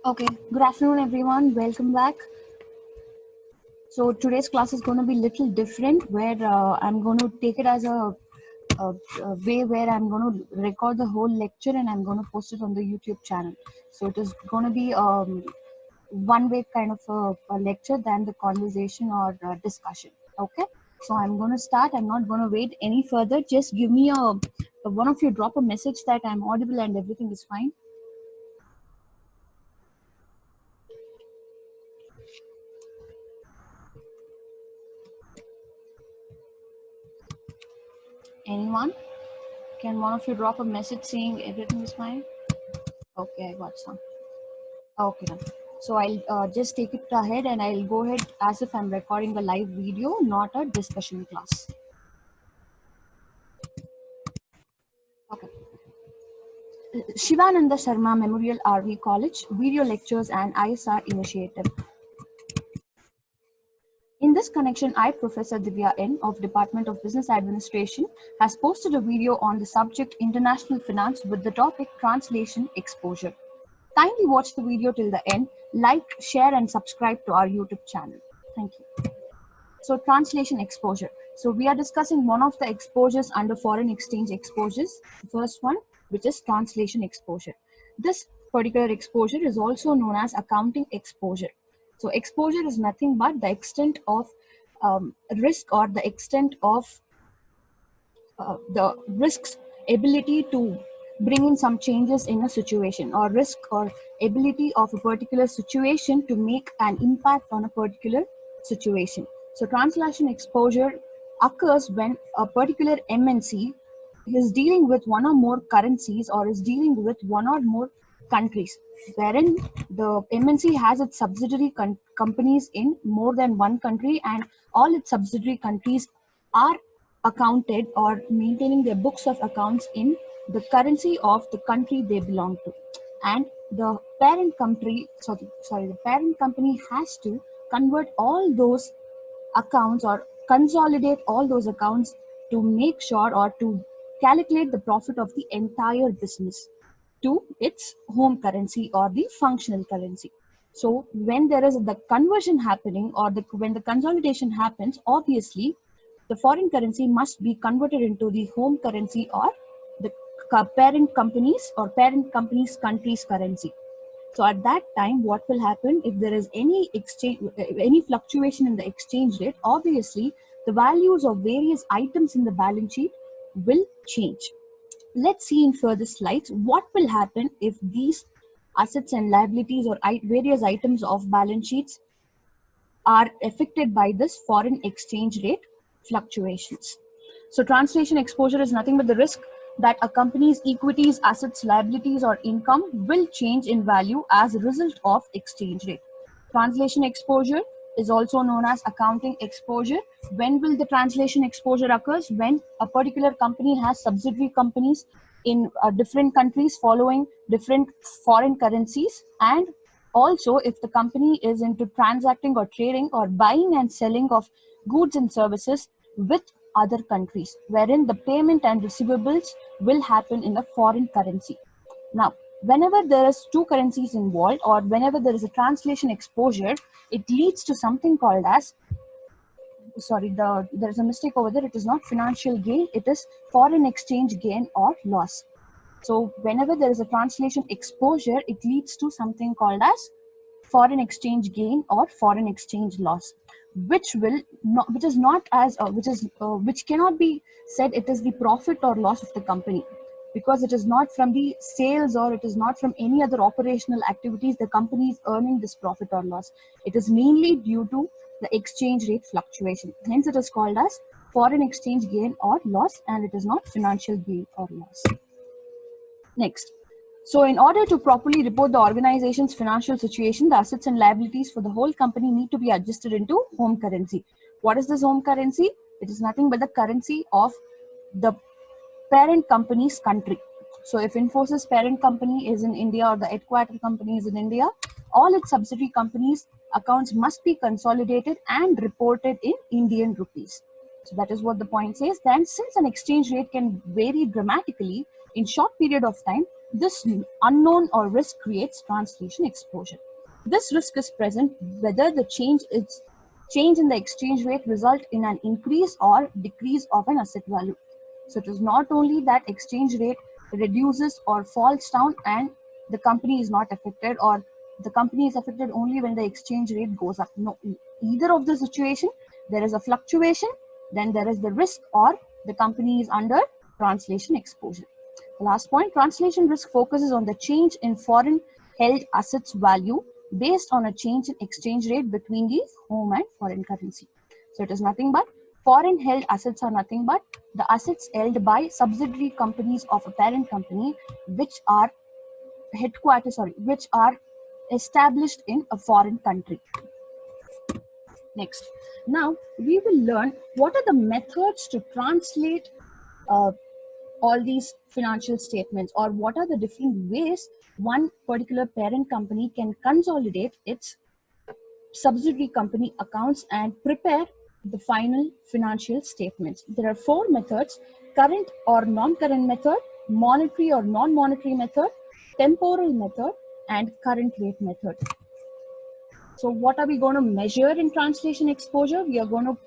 Okay, good afternoon everyone. Welcome back. So today's class is going to be a little different where I'm going to take it as a way where I'm going to record the whole lecture and I'm going to post it on the YouTube channel. So it is going to be one way kind of a lecture than the conversation or discussion. Okay, so I'm going to start. I'm not going to wait any further. Just give me one of you drop a message that I'm audible and everything is fine. Anyone? Can one of you drop a message saying everything is fine? Okay, I got some. Okay, done. So I'll just take it ahead and I'll go ahead as if I'm recording a live video, not a discussion class. Okay. Shivananda Sharma Memorial RV College, video lectures and ISR initiative. In this connection, I, Professor Divya N. of Department of Business Administration, has posted a video on the subject International Finance with the topic Translation Exposure. Kindly watch the video till the end, like, share and subscribe to our YouTube channel. Thank you. So translation exposure. So we are discussing one of the exposures under foreign exchange exposures. The first one, which is translation exposure. This particular exposure is also known as accounting exposure. So exposure is nothing but the extent of risk or the extent of the risk's ability to bring in some changes in a situation, or risk or ability of a particular situation to make an impact on a particular situation. So translation exposure occurs when a particular MNC is dealing with one or more currencies or is dealing with one or more countries, wherein the MNC has its subsidiary companies in more than one country and all its subsidiary countries are accounted or maintaining their books of accounts in the currency of the country they belong to, and the parent country the parent company has to convert all those accounts or consolidate all those accounts to make sure or to calculate the profit of the entire business to its home currency or the functional currency. So when there is the conversion happening or when the consolidation happens, obviously the foreign currency must be converted into the home currency or the parent companies or parent companies country's currency. So at that time, what will happen if there is any exchange, any fluctuation in the exchange rate? Obviously, the values of various items in the balance sheet will change. Let's see in further slides what will happen if these assets and liabilities or various items of balance sheets are affected by this foreign exchange rate fluctuations. So translation exposure is nothing but the risk that a company's equities, assets, liabilities, or income will change in value as a result of exchange rate. Translation exposure is also known as accounting exposure. When will the translation exposure occurs? When a particular company has subsidiary companies in different countries following different foreign currencies, and also if the company is into transacting or trading or buying and selling of goods and services with other countries, wherein the payment and receivables will happen in the foreign currency. Now, whenever there is two currencies involved or whenever there is a translation exposure, it leads to something called as, there's a mistake over there. It is not financial gain, it is foreign exchange gain or loss. So whenever there is a translation exposure, it leads to something called as foreign exchange gain or foreign exchange loss, which cannot be said it is the profit or loss of the company, because it is not from the sales or it is not from any other operational activities the company is earning this profit or loss. It is mainly due to the exchange rate fluctuation. Hence it is called as foreign exchange gain or loss, and it is not financial gain or loss. Next. So in order to properly report the organization's financial situation, the assets and liabilities for the whole company need to be adjusted into home currency. What is this home currency? It is nothing but the currency of the parent company's country. So if Infosys parent company is in India or the headquarter company is in India, all its subsidiary companies' accounts must be consolidated and reported in Indian rupees. So that is what the point says. Then since an exchange rate can vary dramatically in short period of time, This unknown or risk creates translation exposure. This risk is present whether the change in the exchange rate result in an increase or decrease of an asset value. So it is not only that exchange rate reduces or falls down and the company is not affected, or the company is affected only when the exchange rate goes up. No, in either of the situation, there is a fluctuation, then there is the risk, or the company is under translation exposure. The last point, translation risk focuses on the change in foreign held assets value based on a change in exchange rate between the home and foreign currency. So it is nothing but foreign held assets are nothing but the assets held by subsidiary companies of a parent company which are which are established in a foreign country. Next, now we will learn what are the methods to translate all these financial statements, or what are the different ways one particular parent company can consolidate its subsidiary company accounts and prepare the final financial statements. There are 4 methods: current or non-current method, monetary or non-monetary method, temporal method, and current rate method. So what are we going to measure in translation exposure? We are going to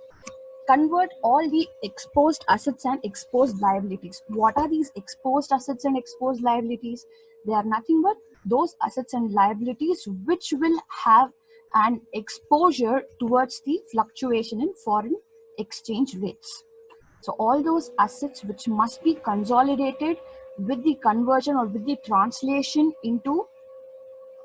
convert all the exposed assets and exposed liabilities. What are these exposed assets and exposed liabilities? They are nothing but those assets and liabilities which will have an exposure towards the fluctuation in foreign exchange rates. So all those assets which must be consolidated with the conversion or with the translation into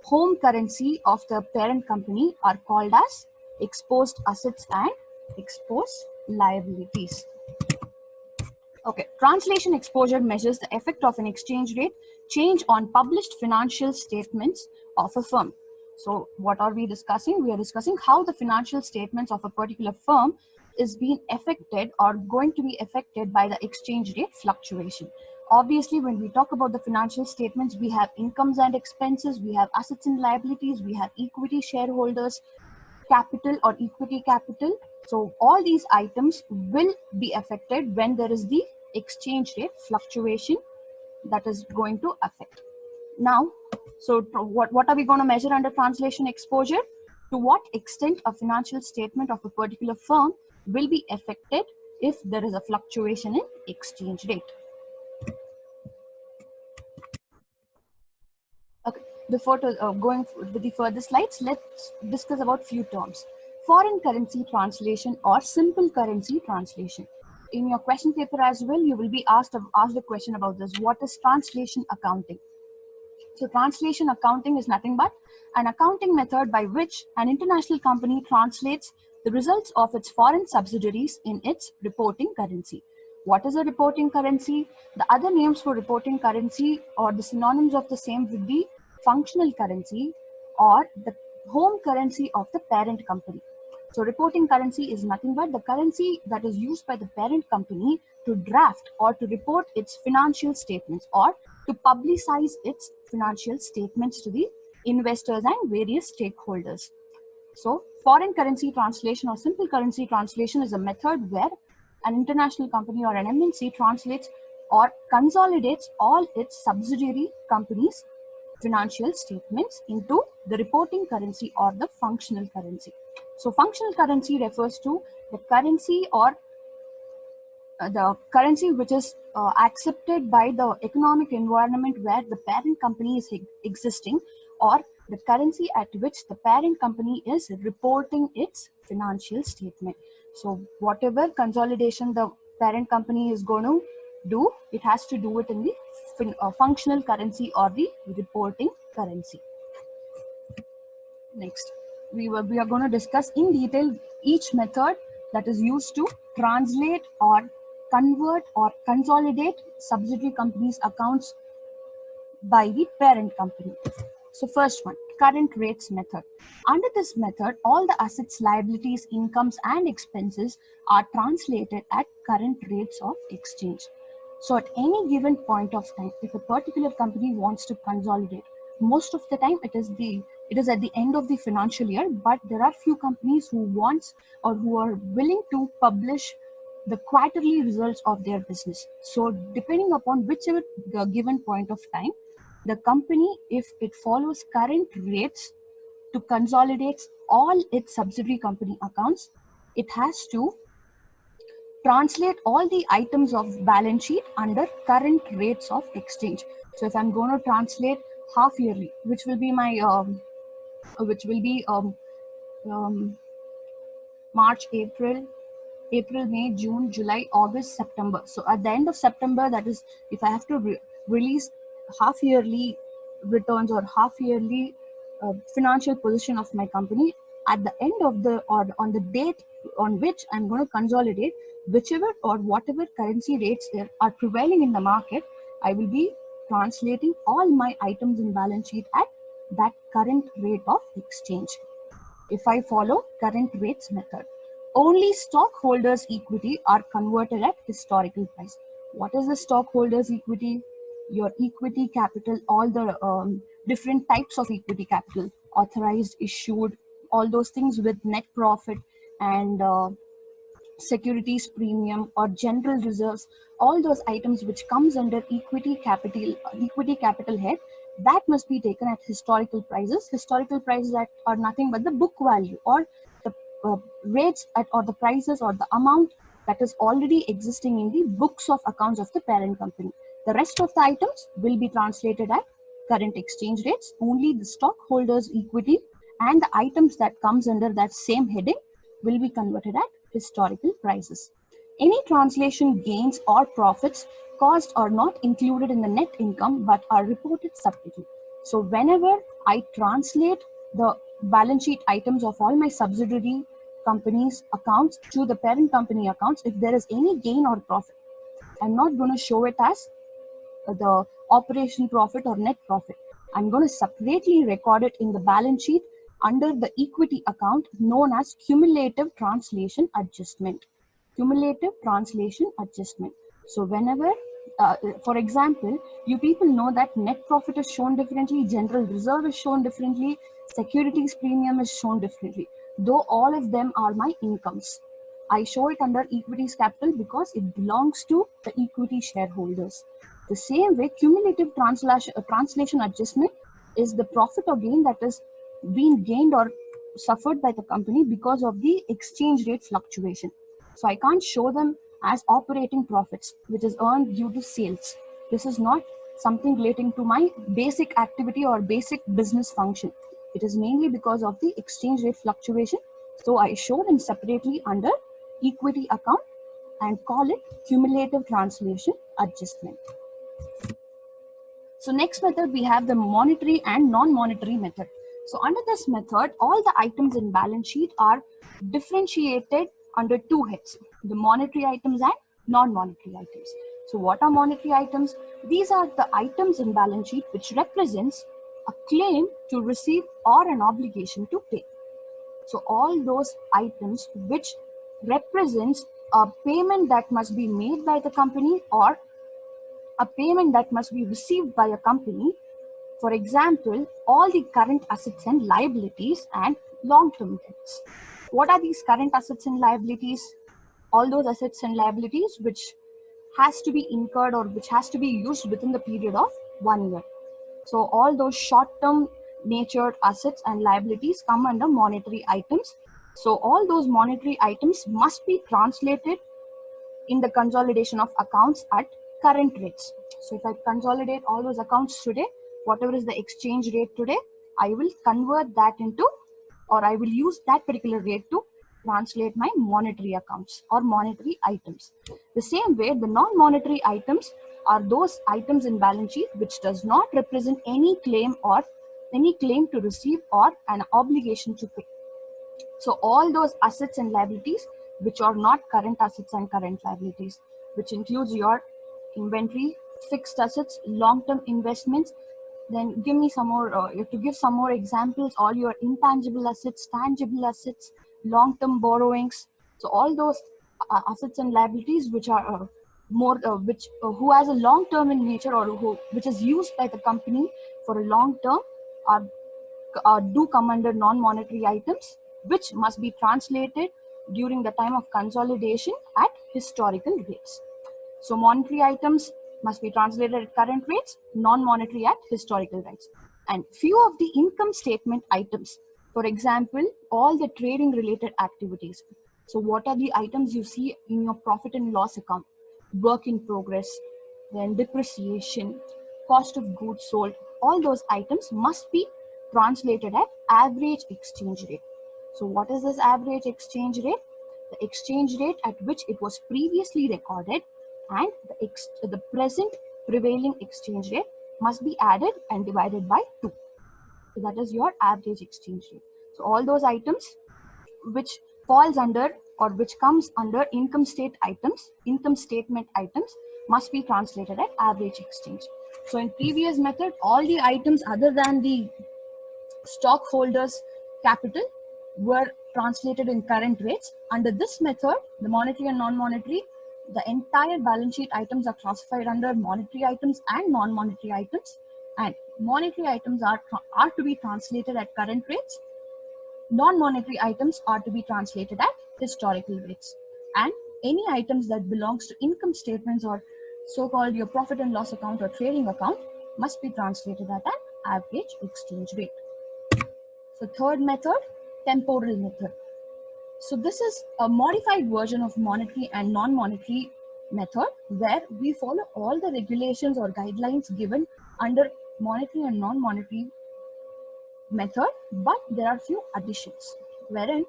home currency of the parent company are called as exposed assets and exposed liabilities. Okay, translation exposure measures the effect of an exchange rate change on published financial statements of a firm. So what are we discussing? We are discussing how the financial statements of a particular firm is being affected or going to be affected by the exchange rate fluctuation. Obviously, when we talk about the financial statements, we have incomes and expenses, we have assets and liabilities, we have equity shareholders, capital or equity capital. So all these items will be affected when there is the exchange rate fluctuation that is going to affect. Now, so what are we going to measure under translation exposure? To what extent a financial statement of a particular firm will be affected if there is a fluctuation in exchange rate. Okay, before going with the further slides, let's discuss about few terms. Foreign currency translation or simple currency translation. In your question paper as well, you will be asked a question about this. What is translation accounting? So translation accounting is nothing but an accounting method by which an international company translates the results of its foreign subsidiaries in its reporting currency. What is a reporting currency? The other names for reporting currency or the synonyms of the same would be functional currency or the home currency of the parent company. So reporting currency is nothing but the currency that is used by the parent company to draft or to report its financial statements or to publicize its financial statements to the investors and various stakeholders. So foreign currency translation or simple currency translation is a method where an international company or an MNC translates or consolidates all its subsidiary companies' financial statements into the reporting currency or the functional currency. So functional currency refers to the currency or the currency which is accepted by the economic environment where the parent company is existing, or the currency at which the parent company is reporting its financial statement. So whatever consolidation the parent company is going to do, it has to do it in the functional currency or the reporting currency. Next, we are going to discuss in detail each method that is used to translate or convert or consolidate subsidiary companies' accounts by the parent company. So first one, current rates method. Under this method, all the assets, liabilities, incomes and expenses are translated at current rates of exchange. So at any given point of time, if a particular company wants to consolidate, most of the time it is at the end of the financial year, but there are few companies who wants or who are willing to publish the quarterly results of their business. So depending upon whichever given point of time, The company, if it follows current rates to consolidate all its subsidiary company accounts, it has to translate all the items of balance sheet under current rates of exchange. So if I'm going to translate half yearly, which will be my March, April, May, June, July, August, September. So at the end of September, that is, if I have to release half yearly returns or half yearly financial position of my company, at the end of the, or on the date on which I'm going to consolidate, whichever or whatever currency rates there are prevailing in the market, I will be translating all my items in balance sheet at that current rate of exchange. If I follow current rates method, only stockholders' equity are converted at historical price. What is the stockholders' equity? Your equity capital, all the different types of equity capital, authorized, issued, all those things with net profit and securities premium or general reserves, all those items which comes under equity capital head, that must be taken at historical prices. Historical prices that are nothing but the book value or the rates at, or the prices or the amount that is already existing in the books of accounts of the parent company. The rest of the items will be translated at current exchange rates. Only the stockholders equity and the items that comes under that same heading will be converted at historical prices. Any translation gains or profits caused are not included in the net income but are reported separately. So whenever I translate the balance sheet items of all my subsidiary companies accounts to the parent company accounts, if there is any gain or profit, I'm not going to show it as the operation profit or net profit. I'm going to separately record it in the balance sheet under the equity account known as cumulative translation adjustment. Cumulative translation adjustment. So whenever, for example, you people know that net profit is shown differently, general reserve is shown differently, securities premium is shown differently, though all of them are my incomes. I show it under equities capital because it belongs to the equity shareholders. The same way, cumulative translation adjustment is the profit or gain that is being gained or suffered by the company because of the exchange rate fluctuation. So I can't show them as operating profits, which is earned due to sales. This is not something relating to my basic activity or basic business function. It is mainly because of the exchange rate fluctuation. So I show them separately under equity account and call it cumulative translation adjustment. So next method, we have the monetary and non-monetary method. So under this method, all the items in balance sheet are differentiated under two heads, the monetary items and non-monetary items. So what are monetary items? These are the items in balance sheet which represents a claim to receive or an obligation to pay. So all those items which represents a payment that must be made by the company or a payment that must be received by a company. For example, all the current assets and liabilities and long-term debts. What are these current assets and liabilities? All those assets and liabilities which has to be incurred or which has to be used within the period of 1 year. So all those short-term natured assets and liabilities come under monetary items. So all those monetary items must be translated in the consolidation of accounts at current rates. So if I consolidate all those accounts today, whatever is the exchange rate today, I will convert that into, or I will use that particular rate to translate my monetary accounts or monetary items. The same way, the non-monetary items are those items in balance sheet which does not represent any claim or any claim to receive or an obligation to pay. So all those assets and liabilities which are not current assets and current liabilities, which includes your inventory, fixed assets, long-term investments. Then give me some more, to give some more examples, all your intangible assets, tangible assets, long-term borrowings. So all those assets and liabilities which are who has a long-term in nature or which is used by the company for a long term do come under non-monetary items, which must be translated during the time of consolidation at historical rates. So monetary items must be translated at current rates, non-monetary at historical rates. And few of the income statement items, for example, all the trading related activities. So what are the items you see in your profit and loss account? Work in progress, then depreciation, cost of goods sold, all those items must be translated at average exchange rate. So what is this average exchange rate? The exchange rate at which it was previously recorded and the present prevailing exchange rate must be added and divided by 2. So that is your average exchange rate. So all those items which falls under or which comes under income statement items must be translated at average exchange. So in previous method, all the items other than the stockholders' capital were translated in current rates. Under this method, the monetary and non-monetary, the entire balance sheet items are classified under monetary items and non-monetary items, and monetary items are to be translated at current rates. Non-monetary items are to be translated at historical rates, and any items that belongs to income statements or so-called your profit and loss account or trading account must be translated at an average exchange rate. So third method, temporal method. So this is a modified version of monetary and non-monetary method where we follow all the regulations or guidelines given under monetary and non-monetary method, but there are few additions wherein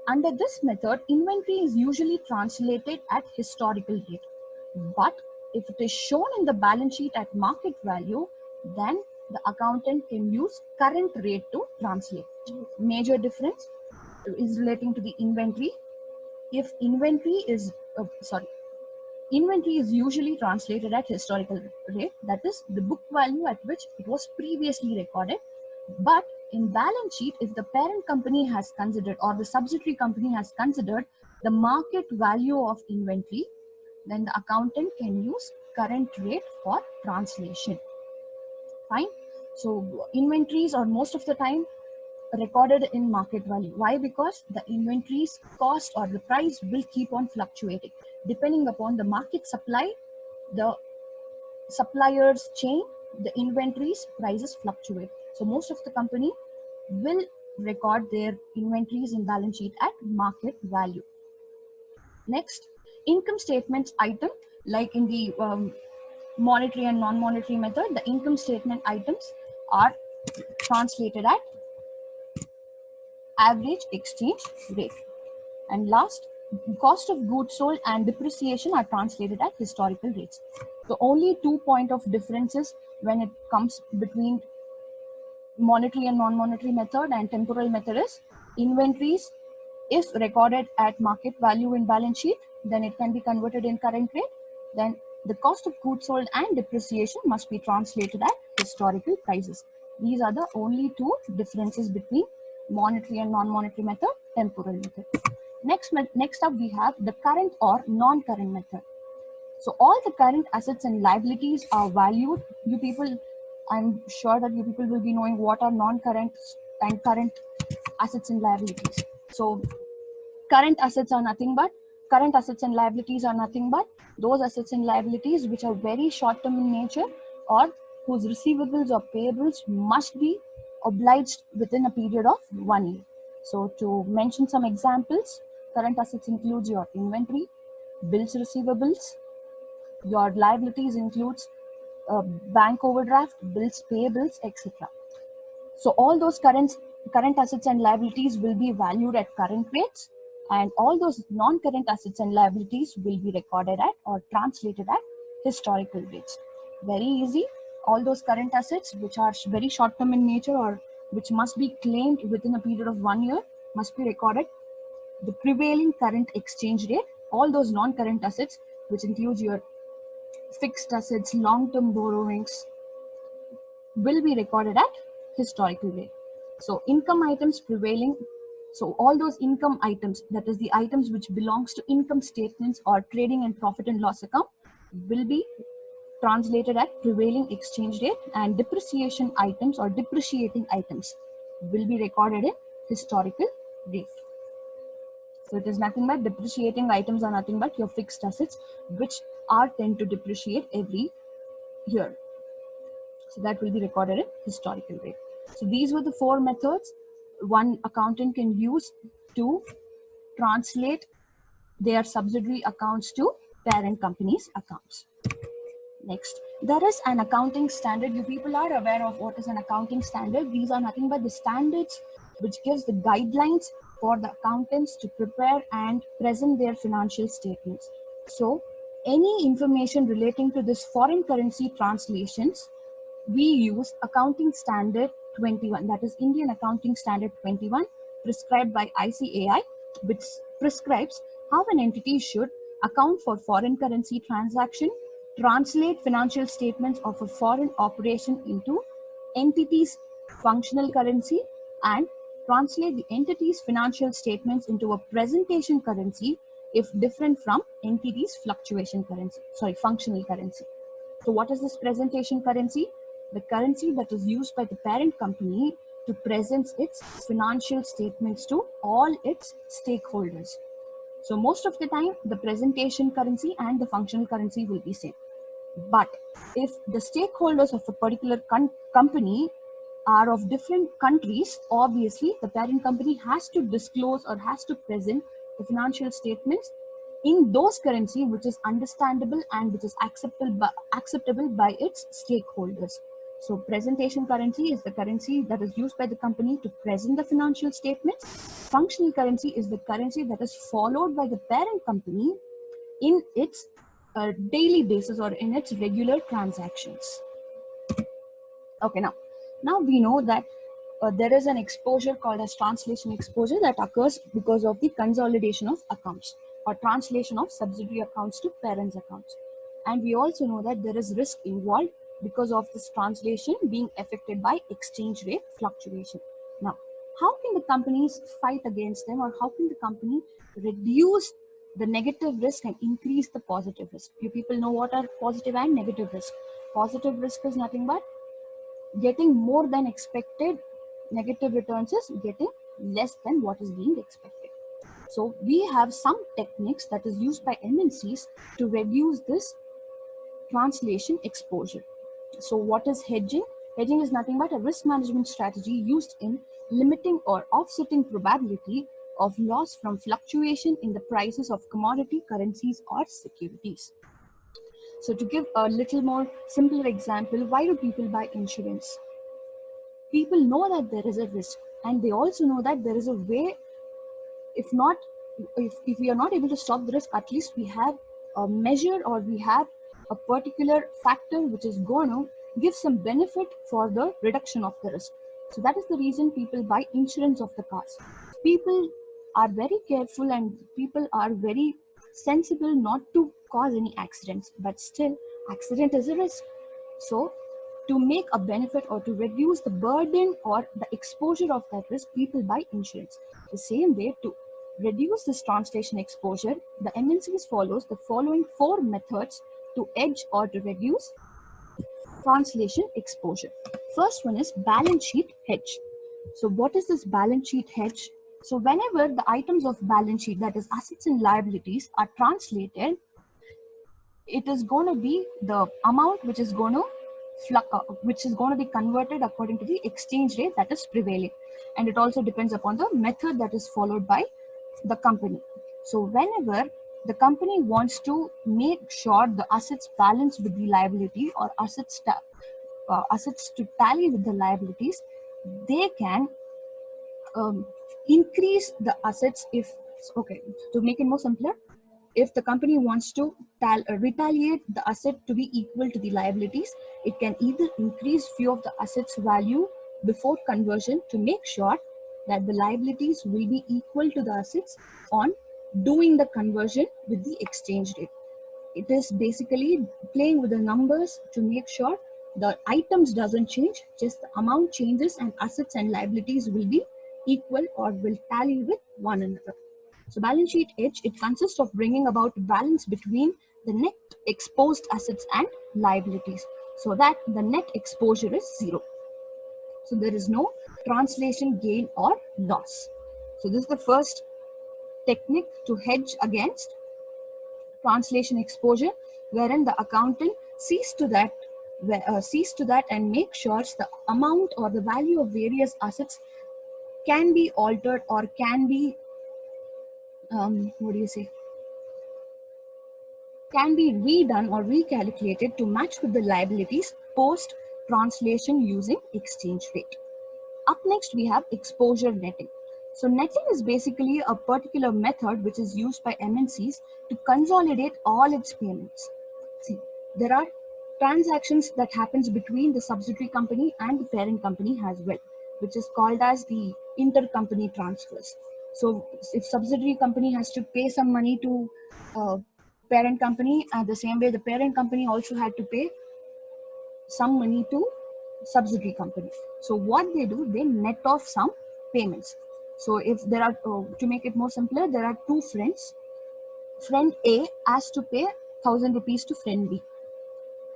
under this method inventory is usually translated at historical rate, but if it is shown in the balance sheet at market value, then the accountant can use current rate to translate. Major difference is relating to the inventory. If inventory is inventory is usually translated at historical rate, that is the book value at which it was previously recorded. But in balance sheet, if the parent company has considered or the subsidiary company has considered the market value of inventory, then the accountant can use current rate for translation. Fine. So inventories are most of the time recorded in market value. Why? Because the inventory's cost or the price will keep on fluctuating depending upon the market supply, the suppliers chain, the inventories prices fluctuate. So most of the company will record their inventories in balance sheet at market value. Next, income statements item, like in the monetary and non-monetary method, the income statement items are translated at average exchange rate. And last, cost of goods sold and depreciation are translated at historical rates. So only 2 points of differences when it comes between monetary and non-monetary method and temporal method is inventories, if recorded at market value in balance sheet, then it can be converted in current rate. Then the cost of goods sold and depreciation must be translated at historical prices. These are the only 2 differences between monetary and non-monetary method, temporal method. Next up, we have the current or non-current method. So all the current assets and liabilities are valued. You people, I'm sure that you people will be knowing what are non-current and current assets and liabilities. So current assets and liabilities are nothing but those assets and liabilities which are very short-term in nature or whose receivables or payables must be obliged within a period of 1 year. So to mention some examples, current assets includes your inventory, bills receivables, your liabilities includes bank overdraft, bills payables, etc. So all those current assets and liabilities will be valued at current rates, and all those non-current assets and liabilities will be recorded at or translated at historical rates. Very easy. All those current assets which are very short-term in nature or which must be claimed within a period of 1 year must be recorded the prevailing current exchange rate. All those non-current assets, which includes your fixed assets, long-term borrowings, will be recorded at historical rate. So income items prevailing, so all those income items, that is the items which belongs to income statements or trading and profit and loss account, will be translated at prevailing exchange rate, and depreciation items or depreciating items will be recorded in historical rate. So it is nothing but depreciating items are nothing but your fixed assets which are tend to depreciate every here. So that will be recorded in historical rate. So these were the 4 methods one accountant can use to translate their subsidiary accounts to parent company's accounts. Next, there is an accounting standard. You people are aware of what is an accounting standard. These are nothing but the standards which gives the guidelines for the accountants to prepare and present their financial statements. So any information relating to this foreign currency translations, we use Accounting Standard 21, that is Indian Accounting Standard 21, prescribed by ICAI, which prescribes how an entity should account for foreign currency transaction, translate financial statements of a foreign operation into entity's functional currency, and translate the entity's financial statements into a presentation currency if different from entity's functional currency. So what is this presentation currency? The currency that is used by the parent company to present its financial statements to all its stakeholders. So most of the time, the presentation currency and the functional currency will be same. But if the stakeholders of a particular company are of different countries, obviously the parent company has to disclose or has to present the financial statements in those currency which is understandable and which is acceptable by its stakeholders. So presentation currency is the currency that is used by the company to present the financial statements. Functional currency is the currency that is followed by the parent company in its daily basis or in its regular transactions. Okay, now we know that there is an exposure called as translation exposure that occurs because of the consolidation of accounts or translation of subsidiary accounts to parents accounts. And we also know that there is risk involved because of this translation being affected by exchange rate fluctuation. Now, how can the companies fight against them, or how can the company reduce the negative risk and increase the positive risk? You people know what are positive and negative risk. Positive risk is nothing but getting more than expected. Negative returns is getting less than what is being expected. So we have some techniques that is used by MNCs to reduce this translation exposure. So what is hedging? Hedging is nothing but a risk management strategy used in limiting or offsetting probability of loss from fluctuation in the prices of commodity, currencies, or securities. So to give a little more simpler example, why do people buy insurance? People know that there is a risk, and they also know that there is a way. If we are not able to stop the risk, at least we have a measure or we have a particular factor which is going to give some benefit for the reduction of the risk. So that is the reason people buy insurance of the cars. People are very careful and people are very sensible not to cause any accidents, but still accident is a risk. So to make a benefit or to reduce the burden or the exposure of that risk, people buy insurance. The same way, to reduce this translation exposure, the MNCs follows the following 4 methods to hedge or to reduce translation exposure. First one is balance sheet hedge. So what is this balance sheet hedge? So whenever the items of balance sheet, that is assets and liabilities, are translated, it is going to be the amount which is going to be converted according to the exchange rate that is prevailing, and it also depends upon the method that is followed by the company. So whenever the company wants to make sure the assets balance with the liability, or assets to tally with the liabilities, they can increase the assets. To make it more simpler, if the company wants to retaliate the asset to be equal to the liabilities, it can either increase few of the assets value before conversion to make sure that the liabilities will be equal to the assets on doing the conversion with the exchange rate. It is basically playing with the numbers to make sure the items doesn't change, just the amount changes, and assets and liabilities will be equal or will tally with one another. So balance sheet hedge, it consists of bringing about balance between the net exposed assets and liabilities so that the net exposure is zero. So there is no translation gain or loss. So this is the first technique to hedge against translation exposure, wherein the accountant sees to that sees to that and make sure the amount or the value of various assets can be altered or can be can be redone or recalculated to match with the liabilities post translation using exchange rate. Up next, we have exposure netting. So netting is basically a particular method which is used by MNCs to consolidate all its payments. See, there are transactions that happens between the subsidiary company and the parent company as well, which is called as the intercompany transfers. So if subsidiary company has to pay some money to parent company, and the same way the parent company also had to pay some money to subsidiary company. So what they do, they net off some payments. So if there are, to make it more simpler, there are two friends. Friend A has to pay 1000 rupees to friend B,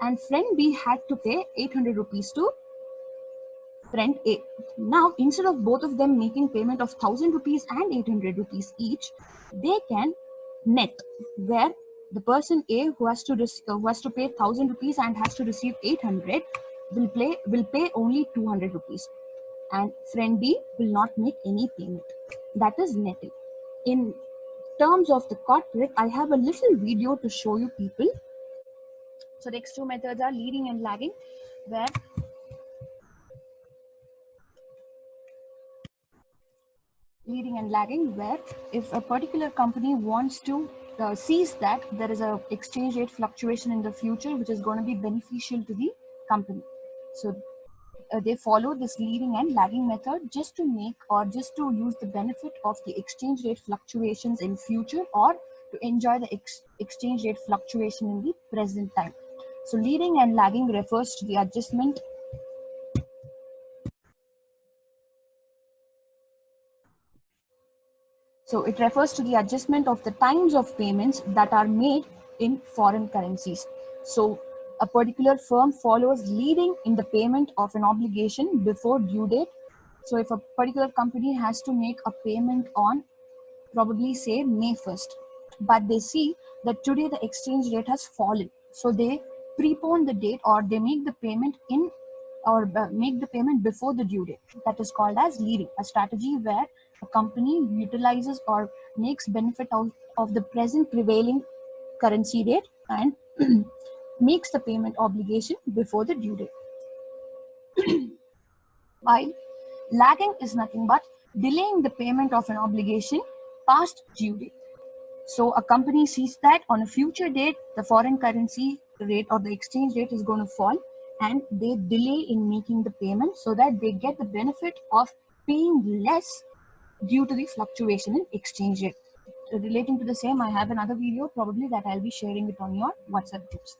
and friend B had to pay 800 rupees to friend A. Now, instead of both of them making payment of 1000 rupees and 800 rupees each, they can net, where the person A who has to pay 1000 rupees and has to receive 800 will pay only 200 rupees, and friend B will not make any payment. That is netting. In terms of the corporate, I have a little video to show you people. So the next two methods are leading and lagging, where if a particular company wants to sees that there is a exchange rate fluctuation in the future which is going to be beneficial to the company, so they follow this leading and lagging method just to make or just to use the benefit of the exchange rate fluctuations in future, or to enjoy the exchange rate fluctuation in the present time. So leading and lagging refers to the adjustment it refers to the adjustment of the times of payments that are made in foreign currencies. So a particular firm follows leading in the payment of an obligation before due date. So if a particular company has to make a payment on probably say May 1st, but they see that today the exchange rate has fallen, so they prepone the date, or they make the payment in or make the payment before the due date. That is called as leading, a strategy where a company utilizes or makes benefit of the present prevailing currency rate and makes the payment obligation before the due date. While lagging is nothing but delaying the payment of an obligation past due date. So a company sees that on a future date, the foreign currency rate or the exchange rate is going to fall, and they delay in making the payment so that they get the benefit of paying less due to the fluctuation in exchange rate. Relating to the same, I have another video probably that I'll be sharing it on your WhatsApp groups.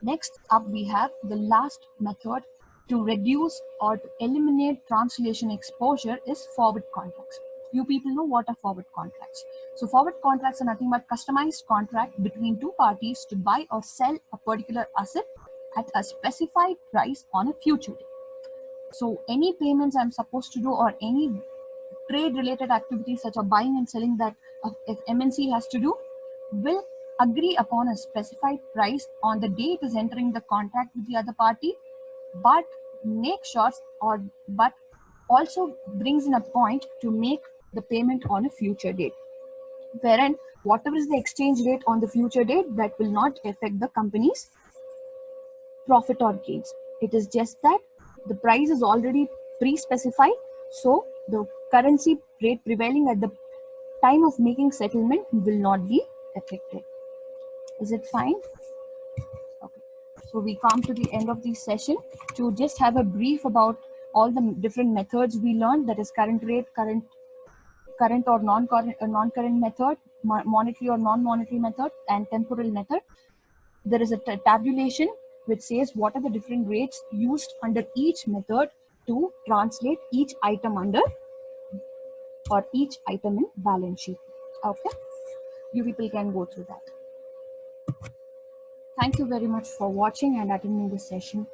Next up, we have the last method to reduce or to eliminate translation exposure is forward contracts. You people know what are forward contracts. So forward contracts are nothing but customized contract between two parties to buy or sell a particular asset at a specified price on a future day. So any payments I'm supposed to do, or any trade related activities such as buying and selling that if MNC has to do, will agree upon a specified price on the day it is entering the contract with the other party, but make sure but also brings in a point to make the payment on a future date, wherein whatever is the exchange rate on the future date, that will not affect the company's profit or gains. It is just that the price is already pre-specified, so the currency rate prevailing at the time of making settlement will not be affected. Is it fine? Okay. So we come to the end of the session to just have a brief about all the different methods we learned, that is current rate, current or non-current method, monetary or non-monetary method, and temporal method. There is a tabulation which says what are the different rates used under each method to translate each item under or each item in balance sheet. Okay, you people can go through that. Thank you very much for watching and attending this session.